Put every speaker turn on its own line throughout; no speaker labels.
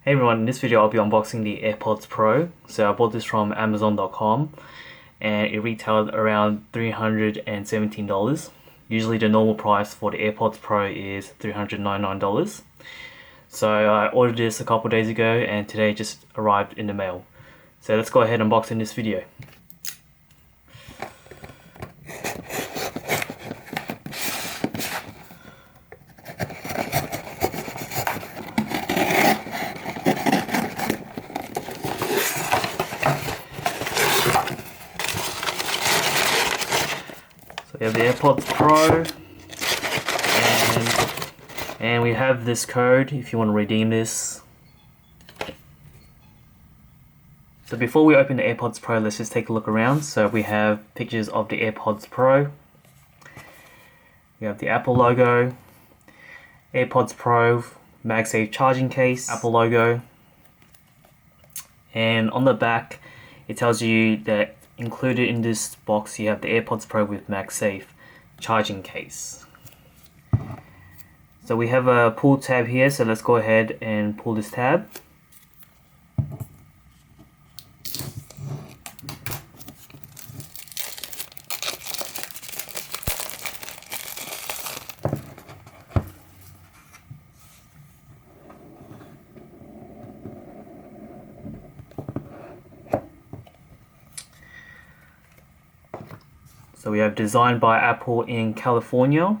Hey everyone, in this video I'll be unboxing the AirPods Pro. So I bought this from Amazon.com and it retailed around $317. Usually the normal price for the AirPods Pro is $399. So I ordered this a couple days ago and today it just arrived in the mail. So let's go ahead and unbox in this video. We have the AirPods Pro, and we have this code if you want to redeem this. So before we open the AirPods Pro, let's just take a look around. So we have pictures of the AirPods Pro. We have the Apple logo, AirPods Pro, MagSafe charging case, Apple logo. And on the back, it tells you that included in this box you have the AirPods Pro with MagSafe charging case. So we have a pull tab here, so let's go ahead and pull this tab. So we have designed by Apple in California.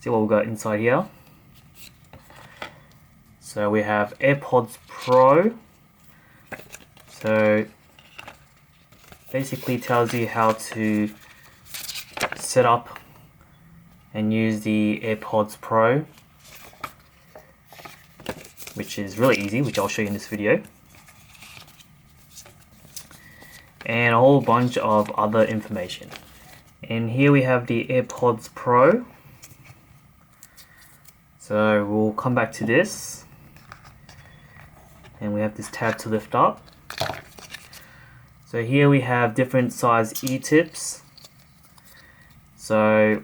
See what we got inside here. So we have AirPods Pro. So basically tells you how to set up and use the AirPods Pro, which is really easy, which I'll show you in this video. And a whole bunch of other information. And here we have the AirPods Pro. So we'll come back to this. And we have this tab to lift up. So here we have different size ear tips. So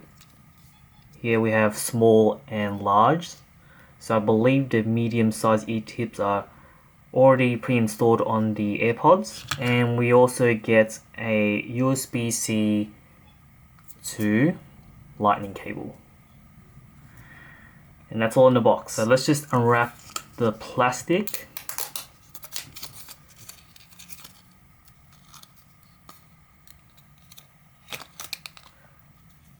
here we have small and large. So I believe the medium size ear tips are already pre-installed on the AirPods, and we also get a USB-C to lightning cable, and that's all in the box. So let's just unwrap the plastic.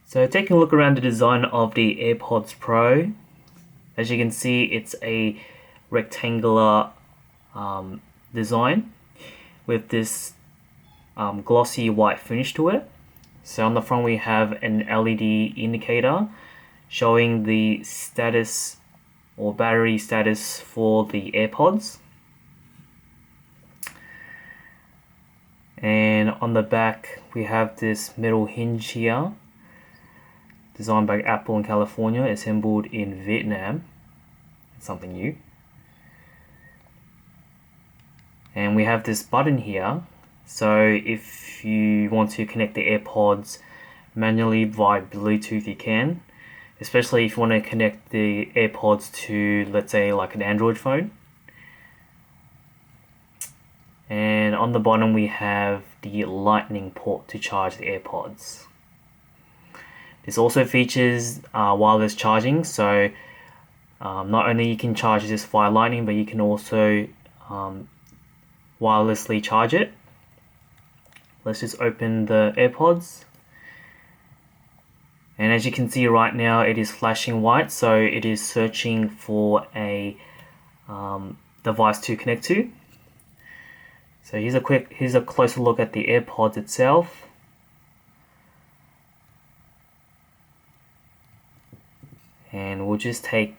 So taking a look around the design of the AirPods Pro, as you can see, it's a rectangular design with this glossy white finish to it. So on the front we have an LED indicator showing the status or battery status for the AirPods. And on the back we have this metal hinge here, designed by Apple in California, assembled in Vietnam. Something new. And we have this button here, so if you want to connect the AirPods manually via Bluetooth you can, especially if you want to connect the AirPods to, let's say, like an Android phone. And on the bottom we have the lightning port to charge the AirPods. This also features wireless charging, so not only you can charge this via lightning, but you can also wirelessly charge it. Let's just open the AirPods, and as you can see right now it is flashing white, so it is searching for a device to connect to. So here's a closer look at the AirPods itself. And we'll just take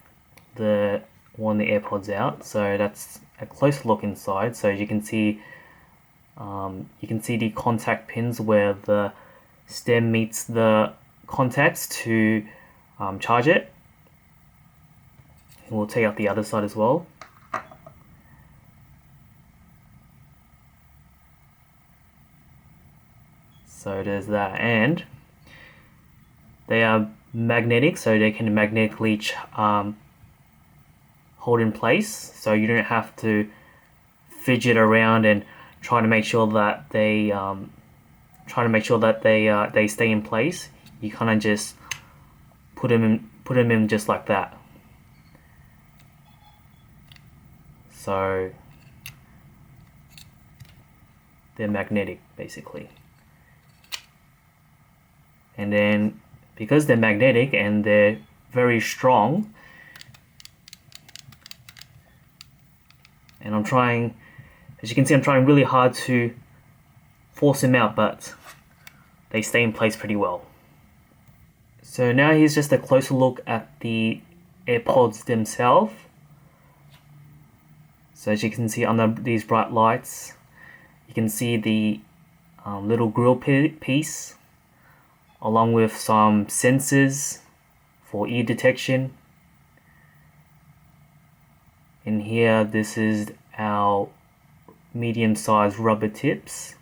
the AirPods out. So that's a close look inside. So you can see the contact pins where the stem meets the contacts to charge it. And we'll take out the other side as well. So there's that, and they are magnetic, so they can magnetically hold in place, so you don't have to fidget around and try to make sure that they they stay in place. You kind of just put them in just like that. So they're magnetic basically. And then because they're magnetic and they're very strong, and I'm trying, as you can see, I'm trying really hard to force them out, but they stay in place pretty well. So now here's just a closer look at the AirPods themselves. So as you can see under these bright lights, you can see the little grill piece, along with some sensors for ear detection. And here, this is our medium-sized rubber tips.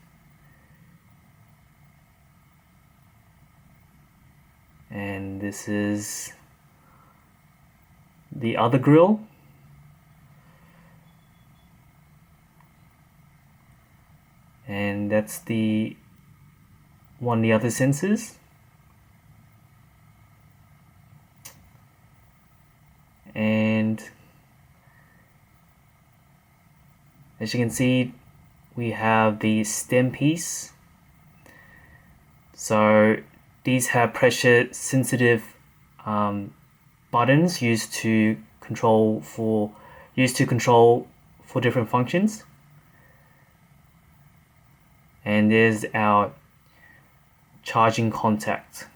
And this is the other grill. And that's the other sensors. And as you can see, we have the stem piece. So these have pressure sensitive buttons used to control for different functions. And there's our charging contact.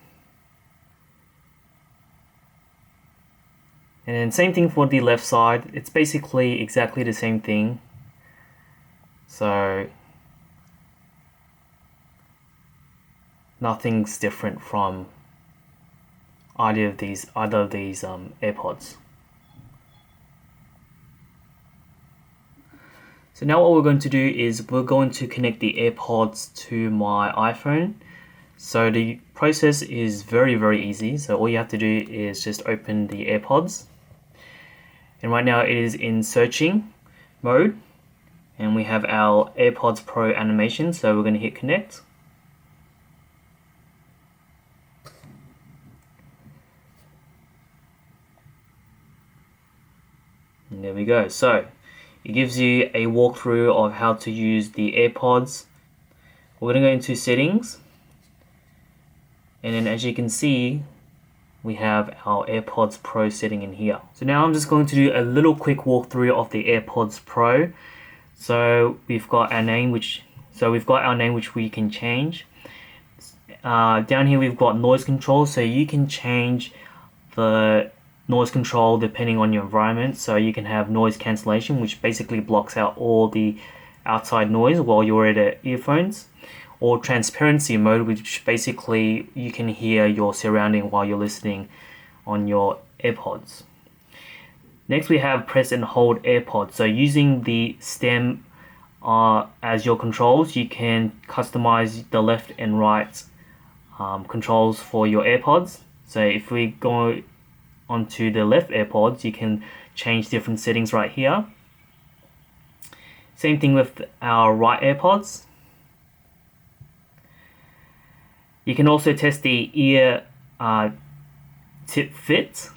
And then same thing for the left side. It's basically exactly the same thing. So nothing's different from either of these AirPods. So now what we're going to do is we're going to connect the AirPods to my iPhone. So the process is very easy. So all you have to do is just open the AirPods. And right now it is in searching mode. And we have our AirPods Pro animation. So we're going to hit connect. And there we go. So it gives you a walkthrough of how to use the AirPods. We're going to go into settings. And then as you can see, we have our AirPods Pro setting in here. So now I'm just going to do a little quick walkthrough of the AirPods Pro. So we've got our name, which we can change. Down here we've got noise control, so you can change the noise control depending on your environment. So you can have noise cancellation, which basically blocks out all the outside noise while you're at the earphones, or transparency mode, which basically you can hear your surrounding while you're listening on your AirPods. Next we have press and hold AirPods. So using the stem as your controls, you can customize the left and right controls for your AirPods. So if we go onto the left AirPods, you can change different settings right here. Same thing with our right AirPods. You can also test the ear tip fit.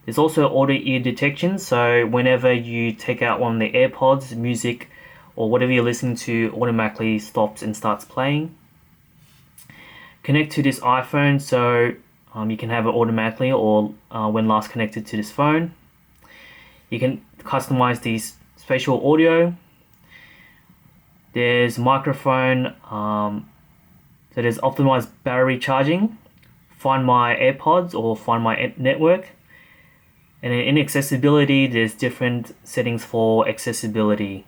There's also auto ear detection, so whenever you take out one of the AirPods, music or whatever you're listening to automatically stops and starts playing. Connect to this iPhone, so you can have it automatically or when last connected to this phone. You can customize these spatial audio. There's microphone, so there's optimized battery charging, find my AirPods or find my network. And then in accessibility, there's different settings for accessibility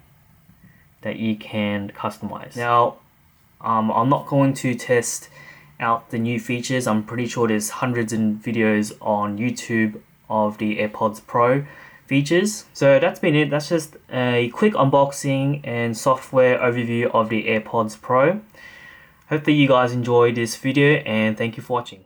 that you can customize. Now, I'm not going to test out the new features. I'm pretty sure there's hundreds of videos on YouTube of the AirPods Pro features. So that's been it. That's just a quick unboxing and software overview of the AirPods Pro. Hopefully you guys enjoyed this video and thank you for watching.